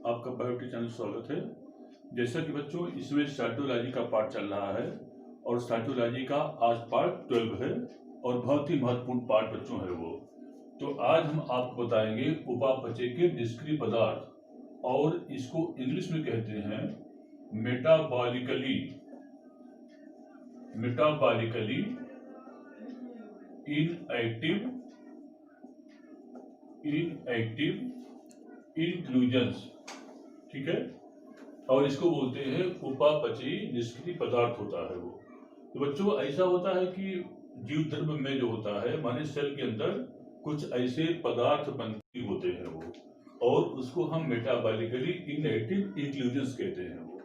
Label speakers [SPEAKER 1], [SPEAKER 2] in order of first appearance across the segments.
[SPEAKER 1] आपका बायोटी चैनल स्वागत है। जैसा कि बच्चों इसमें साइटोलॉजी का पार्ट चल रहा है और साइटोलॉजी का आज पार्ट 12 है और बहुत ही महत्वपूर्ण पार्ट बच्चों है वो। तो आज हम आपको बताएंगे उपापचय के निष्क्रिय पदार्थ और इसको इंग्लिश में कहते हैं मेटाबॉलिकली इनएक्टिव इंक्लूजन्स, ठीक है। और इसको बोलते हैं उपापचयी निष्क्रिय पदार्थ होता है वो। तो बच्चों ऐसा होता है कि जीव द्रव्य में जो होता है माने सेल के अंदर कुछ ऐसे पदार्थ बनते होते हैं वो, और उसको हम मेटाबॉलिकली इनएक्टिव इंक्लूजन्स कहते हैं वो।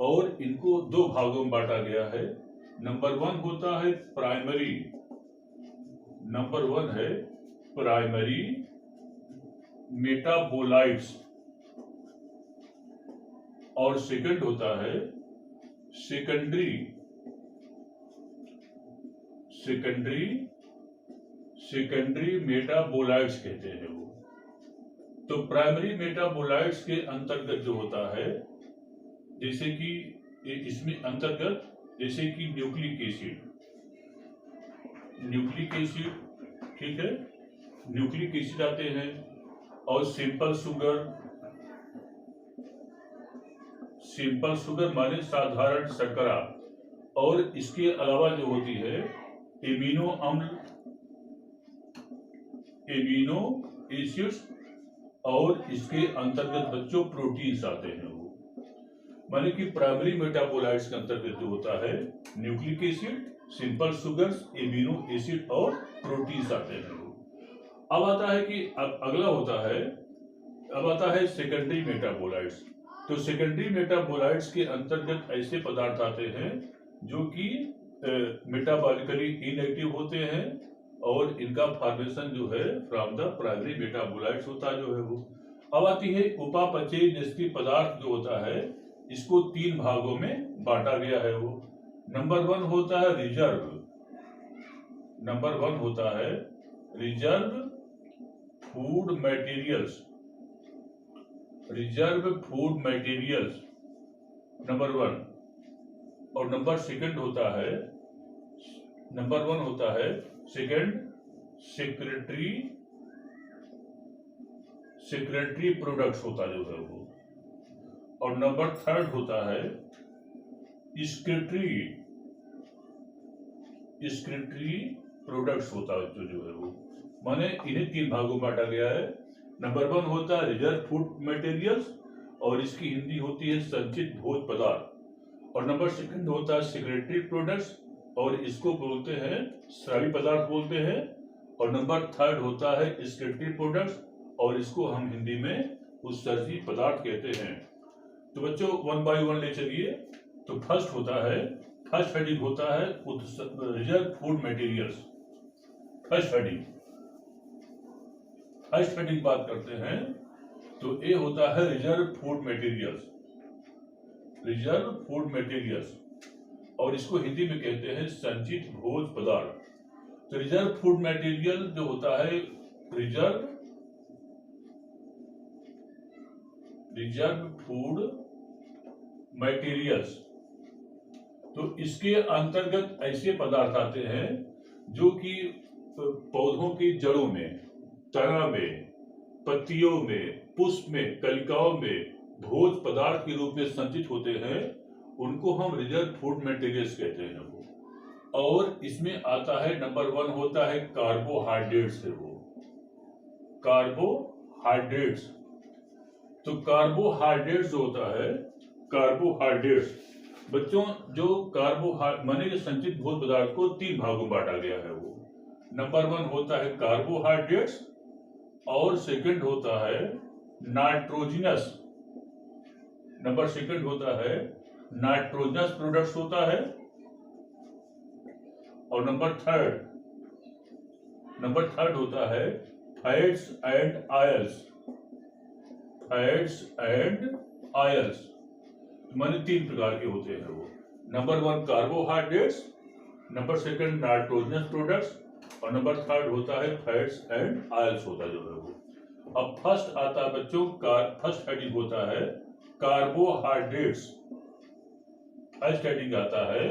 [SPEAKER 1] और इनको दो भागों में बांटा गया है। नंबर वन होता है प्राइमरी मेटाबोलाइट्स और सेकंड होता है सेकेंडरी मेटाबोलाइट्स कहते हैं वो। तो प्राइमरी मेटाबोलाइट्स के अंतर्गत जो होता है, जैसे कि इसमें अंतर्गत जैसे कि न्यूक्लिक एसिड, ठीक है, न्यूक्लिक एसिड आते हैं और सिंपल शुगर माने साधारण शर्करा, और इसके अलावा जो होती है एमिनो एसिड्स, और इसके अंतर्गत बच्चों प्रोटीन्स आते हैं वो। माने कि प्राइमरी मेटाबोलाइट्स के अंतर्गत जो होता है nucleic acid, simple sugars, amino acid और प्रोटीन्स आते हैं वो। अब आता है सेकेंडरी मेटाबोलाइट्स। तो सेकेंडरी मेटाबोलाइट्स के अंतर्गत ऐसे पदार्थ आते हैं जो कि मेटाबॉलिकली इनएक्टिव होते हैं, और इनका फॉर्मेशन जो है फ्रॉम द प्राइमरी मेटाबोलाइट्स होता जो है वो। अब आती है उपापचयी निष्क्रिय पदार्थ जो होता है, इसको तीन भागों में बांटा गया है वो। नंबर वन होता है reserve food materials, number one. और नंबर वन होता है सेक्रेटरी प्रोडक्ट्स होता जो है वो। और नंबर थर्ड होता है स्क्रिटरी प्रोडक्ट्स होता है जो है वो। माने इन्हें तीन भागों में बांटा गया है। नंबर वन होता है रिजर्व फूड मटेरियल्स, और इसकी हिंदी होती है संचित भोज्य पदार्थ। और नंबर सेकंड होता है सेक्रेटरी प्रोडक्ट्स, और इसको बोलते हैं स्रावी पदार्थ बोलते हैं। और नंबर थर्ड होता है स्क्रिटरी प्रोडक्ट्स, और इसको हम हिंदी में उत्सर्जी पदार्थ कहते हैं। तो बच्चों वन बाय वन ले चलिए। तो फर्स्ट हेडिंग होता है reserve food materials. First heading बात करते हैं तो ये होता है रिजर्व फूड मटेरियल्स, और इसको हिंदी में कहते हैं संचित भोज्य पदार्थ। तो रिजर्व फूड मटेरियल जो होता है रिजर्व फूड मटेरियल्स, तो इसके अंतर्गत ऐसे पदार्थ आते हैं जो कि पौधों की जड़ों में, तना में, पत्तियों में, पुष्प में, कलिकाओं में भोज्य पदार्थ के रूप में संचित होते हैं। उनको हम रिजर्व फूड मटेरियल्स कहते हैं वो। और इसमें आता है नंबर वन होता है कार्बोहाइड्रेट्स है वो। कार्बोहाइड्रेट्स, तो कार्बोहाइड्रेट्स जो होता है बच्चों, जो माने कि संचित भोज्य पदार्थ को तीन भागों में बांटा गया है वो। नंबर वन होता है कार्बोहाइड्रेट्स, और सेकंड होता है नाइट्रोजनस, नंबर सेकंड होता है नाइट्रोजनस प्रोडक्ट्स होता है। और नंबर थर्ड होता है फैट्स एंड आयल्स, माने तीन प्रकार के होते हैं वो। Number one carbohydrates, number second nitrogenous products, और नंबर थर्ड होता है फैट्स एंड आयल्स होता जो है वो। अब फर्स्ट आता है बच्चों, फर्स्ट हेडिंग होता है कार्बोहाइड्रेट्स। फर्स्ट हेडिंग आता है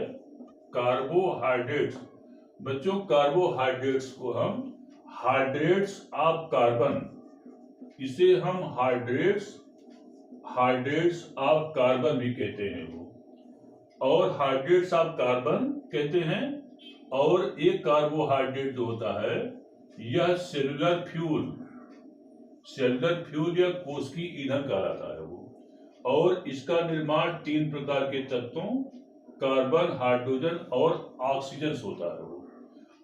[SPEAKER 1] कार्बोहाइड्रेट्स। बच्चों कार्बोहाइड्रेट्स को हम हाइड्रेट्स ऑफ कार्बन, इसे हम हाइड्रेट्स ऑफ कार्बन भी कहते हैं वो, और हाइड्रेट्स ऑफ कार्बन कहते हैं। और एक कार्बोहाइड्रेट जो होता है यह सेलुलर फ्यूल या कोशिकीय ईंधन कहलाता है वो, और इसका निर्माण 3 प्रकार के तत्वों कार्बन, हाइड्रोजन और ऑक्सीजन होता है वो।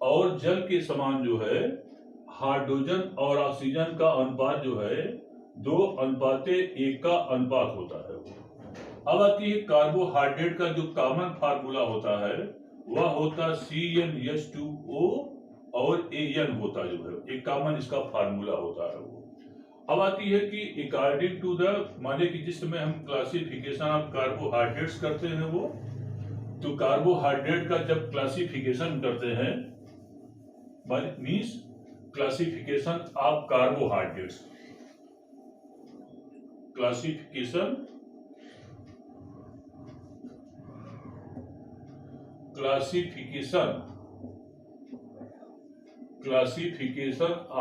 [SPEAKER 1] और जल के समान जो है हाइड्रोजन और ऑक्सीजन का अनुपात जो है 2:1 का अनुपात होता है वो। अब आती है कार्बोहाइड्रेट का जो कॉमन फार्मूला होता है वह होता CnH2O और AN होता जो है, एक कॉमन इसका फार्मूला होता है वो। अब आती है कि अकॉर्डिंग टू द, माने कि जिस समय हम क्लासिफिकेशन ऑफ कार्बोहाइड्रेट्स करते हैं वो, तो कार्बोहाइड्रेट का जब क्लासिफिकेशन करते हैं means classification of carbohydrates, classification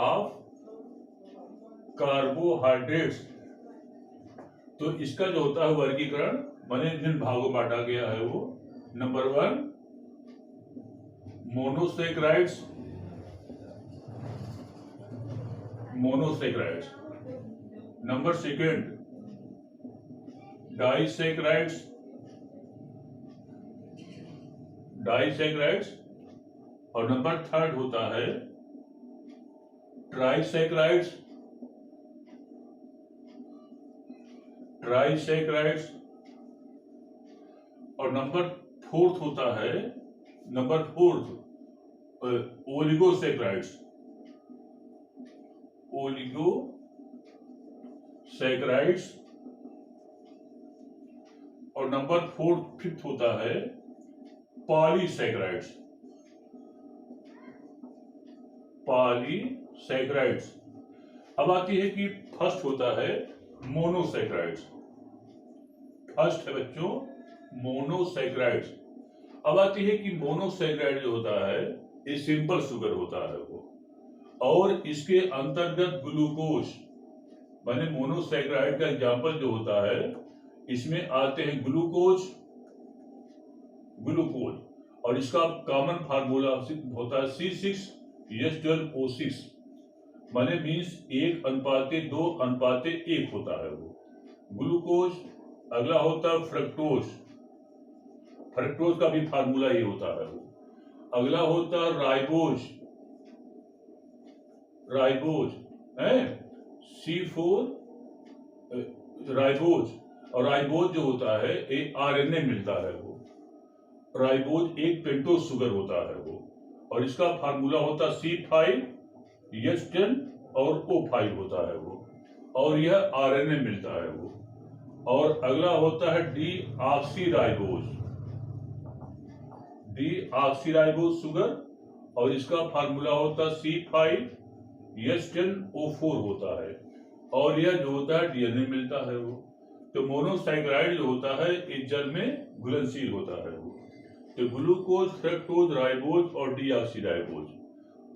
[SPEAKER 1] of carbohydrates. तो इसका जो होता है वर्गीकरण माने जिन भागों में बांटा गया है वो, नंबर 1 मोनोसैकराइड्स, नंबर 2 डाइसैकराइड्स, और नंबर 3 होता है ट्राइसैकराइड्स, और नंबर 4 होता है ओलिगोसैकराइड्स, और नंबर 5 होता है पॉलीसैकराइड्स। अब आती है कि फर्स्ट होता है मोनोसैकराइड्स। फर्स्ट है बच्चों मोनोसैकराइड्स। अब आती है कि मोनोसैकराइड जो होता है ये सिंपल शुगर होता है वो, और इसके अंतर्गत ग्लूकोज, माने मोनोसैकराइड का एग्जाम्पल जो होता है इसमें आते हैं ग्लूकोज, और इसका कॉमन फार्मूला होता है C6H12O6, माने मीन्स 1:2:1 होता है वो ग्लूकोज। अगला होता है फ्रक्टोज का भी फार्मूला ही होता है वो। अगला होता है राइबोज है C4 राइबोज, और राइबोज जो होता है एक RNA मिलता है वो। राइबोज एक पेंटोज शुगर होता है वो, और इसका फार्मूला होता है C5H10 और O5 होता है वो, और यह RNA मिलता है वो। और अगला होता है डीऑक्सीराइबोज शुगर, और इसका फार्मूला होता है C5H10O4 होता है, और यह जो होता है DNA मिलता है वो। तो मोनोसैकराइड जो होता है इस जल में घुलनशील होता है वो। तो ग्लूकोज, फ्रक्टोज, राइबोज और डीऑक्सीराइबोज।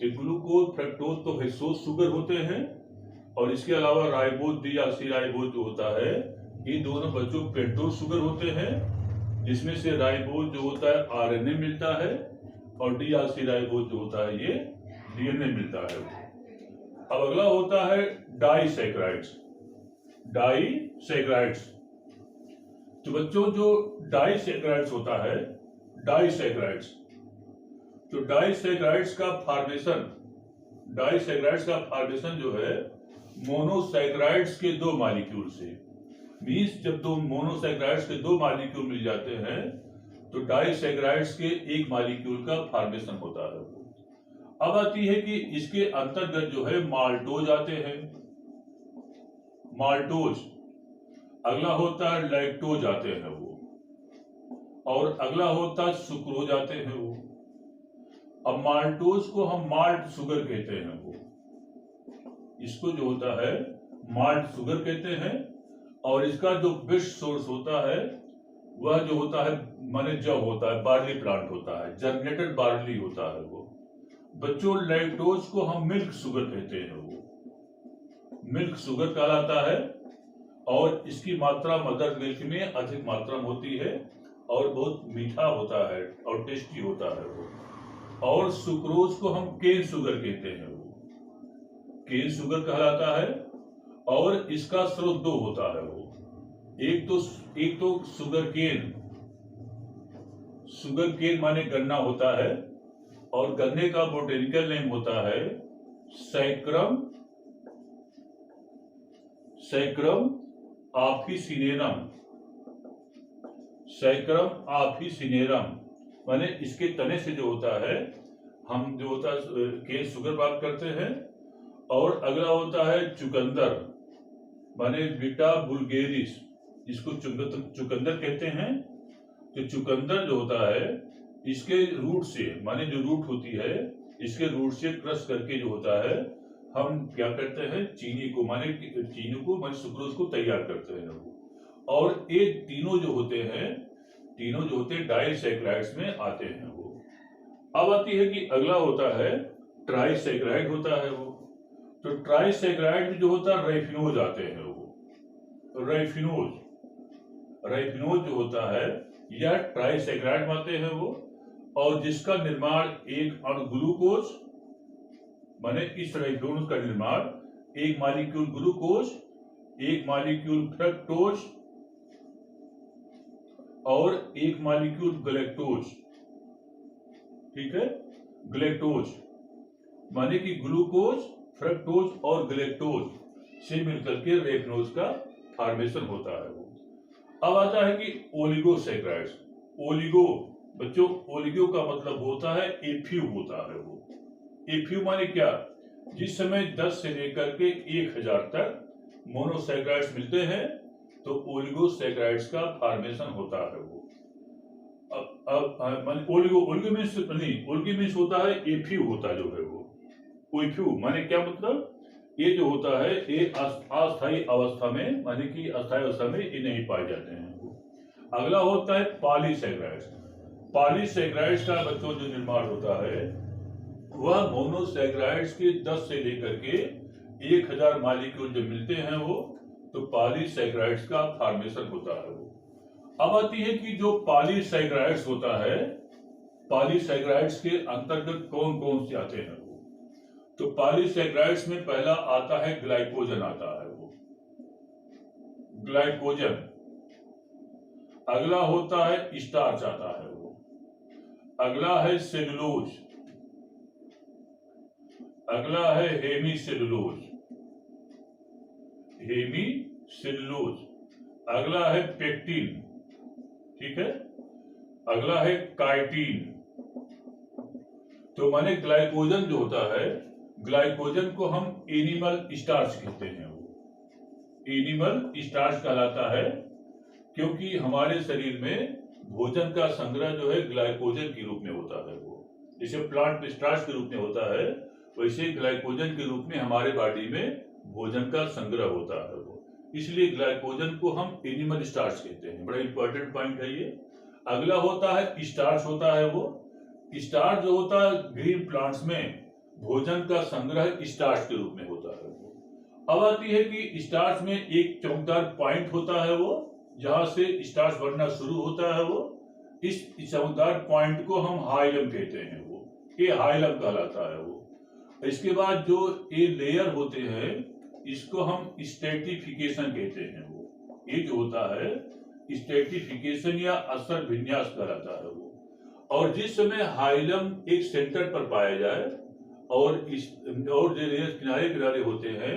[SPEAKER 1] तो ग्लूकोज, फ्रक्टोज तो हेक्सोज शुगर होते हैं, और इसके अलावा राइबोज, डीऑक्सीराइबोज जो होता है ये दोनों बच्चों पेंटोज शुगर होते हैं, जिसमें से राइबोज जो होता है RNA मिलता है, और डीऑक्सीराइबोज जो होता है ये DNA मिलता है। अब अगला होता है डाइसैकराइड्स। तो बच्चों जो डाइसैकराइड्स होता है, तो डाइसैकराइड्स का फॉर्मेशन जो है मोनोसैकराइड्स के 2 मॉलिक्यूल से, मीन्स जब 2 मोनोसैकराइड्स के 2 मॉलिक्यूल मिल जाते हैं तो डाइसैकराइड्स के 1 मॉलिक्यूल का फॉर्मेशन होता है। अब आती है कि इसके अंतर्गत जो है माल्टोज आते हैं, अगला होता है लैक्टोज आते हैं वो, और अगला होता है सुक्रोज आते हैं वो। अब माल्टोज को हम माल्ट शुगर कहते हैं वो, इसको जो होता है माल्ट शुगर कहते हैं। और इसका जो बेस्ट सोर्स होता है वह जो होता है माने जव होता है, बार्ली प्लांट होता है, जर्मिनेटेड बार्ली होता है वो। बच्चों लैक्टोज को हम मिल्क शुगर कहते हैं, वो मिल्क शुगर कहलाता है। और इसकी मात्रा मदर मिल्क में अधिक मात्रा में होती है और बहुत मीठा होता है और टेस्टी होता है वो। और सुक्रोज को हम केन शुगर कहते हैं, वो केन शुगर कहलाता है। और इसका स्रोत दो होता है वो, एक तो शुगर केन माने गन्ना होता है, और गन्ने का बोटेनिकल नेम होता है सैक्रम ऑफिसिनेरम। सैक्रम ऑफिसिनेरम माने इसके तने से जो होता है हम जो होता है केन शुगर बात करते हैं। और अगला होता है चुकंदर माने बीटा बुल्गेरिस, इसको चुकंदर कहते हैं। तो चुकंदर जो होता है इसके रूट से माने जो रूट होती है इसके रूट से क्रश करके जो होता है हम क्या करते हैं चीनी को माने सुक्रोज को तैयार करते हैं वो। और ये तीनों जो होते हैं डाइसैकराइड्स में आते हैं वो। अब आती है कि अगला होता है ट्राइसैकराइड होता है वो। तो ट्राइसैकराइड जो होता है रैफिनोज आते हैं वो। रैफिनोज जो होता है यह ट्राइसैकराइड आते हैं वो। और जिसका निर्माण एक अणु ग्लूकोज माने इस रैफिनोज का निर्माण एक मॉलिक्यूल ग्लूकोज, एक मॉलिक्यूल फ्रक्टोज और एक मॉलिक्यूल गलैक्टोज, ठीक है, गलैक्टोज माने कि ग्लूकोज, फ्रक्टोज और गलैक्टोज से मिलकर के रैफिनोज का फॉर्मेशन होता है वो। अब आता है कि ओलिगोसैकराइड्स। बच्चों ओलिगो का मतलब होता है एफ्यू होता है वो। एफ्यू माने क्या, जिस समय 10 से लेकर के 1000 तक मोनोसैकराइड्स मिलते हैं तो ओलिगोसैकराइड्स का फॉर्मेशन होता है वो। अब ओलिगो मीन्स होता है एफ्यू होता जो है वो। एफ्यू माने क्या मतलब, ये जो होता है ये अस्थायी अवस्था में माने कि अस्थायी अवस्था में ये नहीं पाए जाते हैं। अगला होता है पॉलीसैकराइड्स। पॉलीसैकराइड्स का बच्चों जो निर्माण होता है वह मोनोसैकराइड्स के 10 से लेकर के 1000 मॉलिक्यूल जब मिलते हैं वो तो पॉलीसैकराइड्स का फॉर्मेशन होता है वो। अब आती है कि जो पॉलीसैकराइड्स होता है, पॉलीसैकराइड्स के अंतर्गत कौन कौन से आते हैं वो। तो पॉलीसैकराइड्स में पहला आता है ग्लाइकोजन आता है वो, ग्लाइकोजन। अगला होता है स्टार्च आता है वो। अगला है सेलुलोज। अगला है हेमीसेलुलोज। अगला है पेक्टिन, ठीक है। अगला है काइटिन। तो माने ग्लाइकोजन जो होता है, ग्लाइकोजन को हम एनिमल स्टार्च कहते हैं वो। एनिमल स्टार्च कहलाता है क्योंकि हमारे शरीर में भोजन का संग्रह जो है ग्लाइकोजन के रूप में होता है वो। जैसे प्लांट में स्टार्च के रूप में होता है वैसे ग्लाइकोजन के रूप में हमारे बॉडी में भोजन का संग्रह होता है वो। इसलिए ग्लाइकोजन को हम एनिमल स्टार्च कहते हैं। बड़ा इंपॉर्टेंट पॉइंट है ये। अगला होता है स्टार्च होता है वो। स्टार्च जो होता है ग्रीन प्लांट्स में भोजन का संग्रह स्टार्च के रूप में होता है वो। अब आती है कि स्टार्च में एक चमकदार पॉइंट होता है वो, जहां से स्टार्च बनना शुरू होता है वो। इस चमकदार पॉइंट को हम हाइलम कहते हैं वो। ये हाइलम कहलाता है वो। इसके बाद जो ये लेयर होते हैं इसको हम स्ट्रेटिफिकेशन कहते हैं वो। ये जो होता है स्ट्रेटिफिकेशन या असर विन्यास कहलाता है वो। और जिस समय हाइलम एक सेंटर पर पाया जाए और जो लेयर किनारे किनारे होते हैं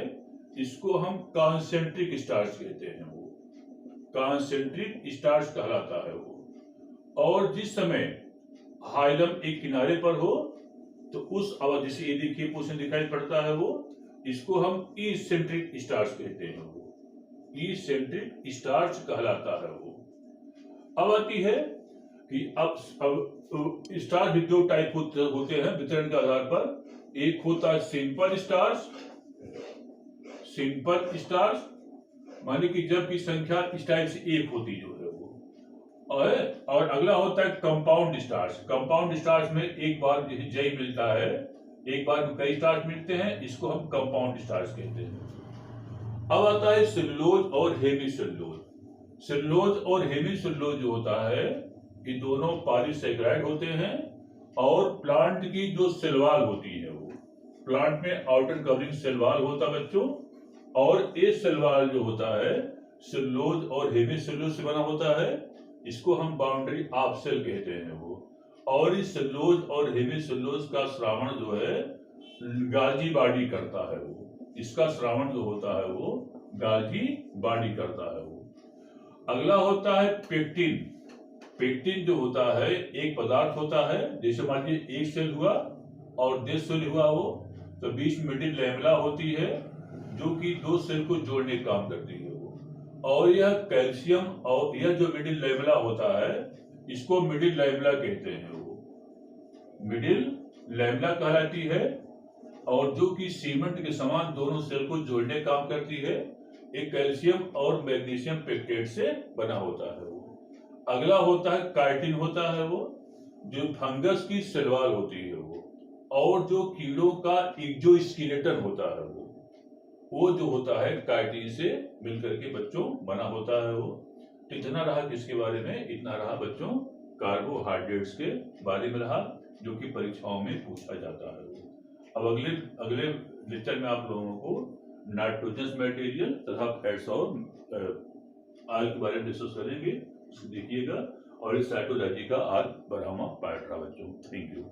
[SPEAKER 1] इसको हम कॉन्सेंट्रिक स्टार्च कहते हैं वो। कॉन्सेंट्रिक स्टार्च कहलाता है वो। और जिस समय हाइलम एक किनारे पर हो तो उस अवधि से ये देखिए पोषण दिखाई पड़ता है वो, इसको हम इसेंट्रिक स्टार्च कहते हैं वो। इसेंट्रिक स्टार्च कहलाता है वो। अब आती है कि अब स्टार्च भी दो टाइप होते हैं वितरण के आधार पर। एक होता है सिंपल स्टार्च सिंपल स्टार्च, माने कि जब की संख्या इस टाइप से एक होती जो है वो, और अगला होता है कंपाउंड स्टार्च। कंपाउंड स्टार्च में एक बार जई मिलता है, एक बार में कई स्टार्च मिलते हैं, इसको हम कंपाउंड स्टार्च कहते हैं। अब आता है सेलुलोज और हेमी सेलुलोज। सेलुलोज और हेमी सेलुलोज जो होता है, ये दोनों पॉलीसेकेराइड होते हैं, और प्लांट की जो सेल वॉल होती है वो, प्लांट में आउटर कवरिंग सेल वॉल होता है बच्चों, और ये सेल वॉल जो होता है सेलुलोज और हेमी सेलुलोज से बना होता है, इसको हम बाउंड्री ऑफ सेल कहते हैं वो। और इस सेलुलोज और हेमी सेलुलोज का श्रावण जो है गाल्जी बॉडी करता है वो, इसका श्रावण जो होता है वो गाल्जी बॉडी करता है वो। अगला होता है पेक्टिन। पेक्टिन जो होता है एक पदार्थ होता है, जैसे मान लीजिए एक सेल हुआ और 10 सेल हुआ हो, तो बीच में मिडिल लैमेला होती है जो कि दो सेल को जोड़ने का काम करती है वो। और यह कैल्शियम, और यह जो मिडिल लैमेला होता है इसको मिडिल लैमेला कहते हैं वो, मिडिल लैमेला कहलाती है, और जो कि सीमेंट के समान दोनों सेल को जोड़ने का काम करती है। एक कैल्शियम और मैग्नीशियम पेक्टेट से बना होता है वो। अगला होता है काइटिन होता है वो, जो फंगस की सेल वॉल होती है वो, और जो कीड़ों का एक्सोस्केलेटन होता है वो जो होता है काइटिन से मिलकर के बच्चों बना होता है वो। तो इतना रहा किसके बारे में, इतना रहा बच्चों कार्बोहाइड्रेट्स के बारे में रहा, जो कि परीक्षाओं में पूछा जाता है वो। अब अगले लेक्चर में आप लोगों को नाइट्रोजनस मटेरियल तथा फैट्स और ऑयल के बारे में डिस्कस करेंगे, देखिएगा। और इस साइटोलॉजी का आज 12वां पार्ट रहा बच्चों। Thank you.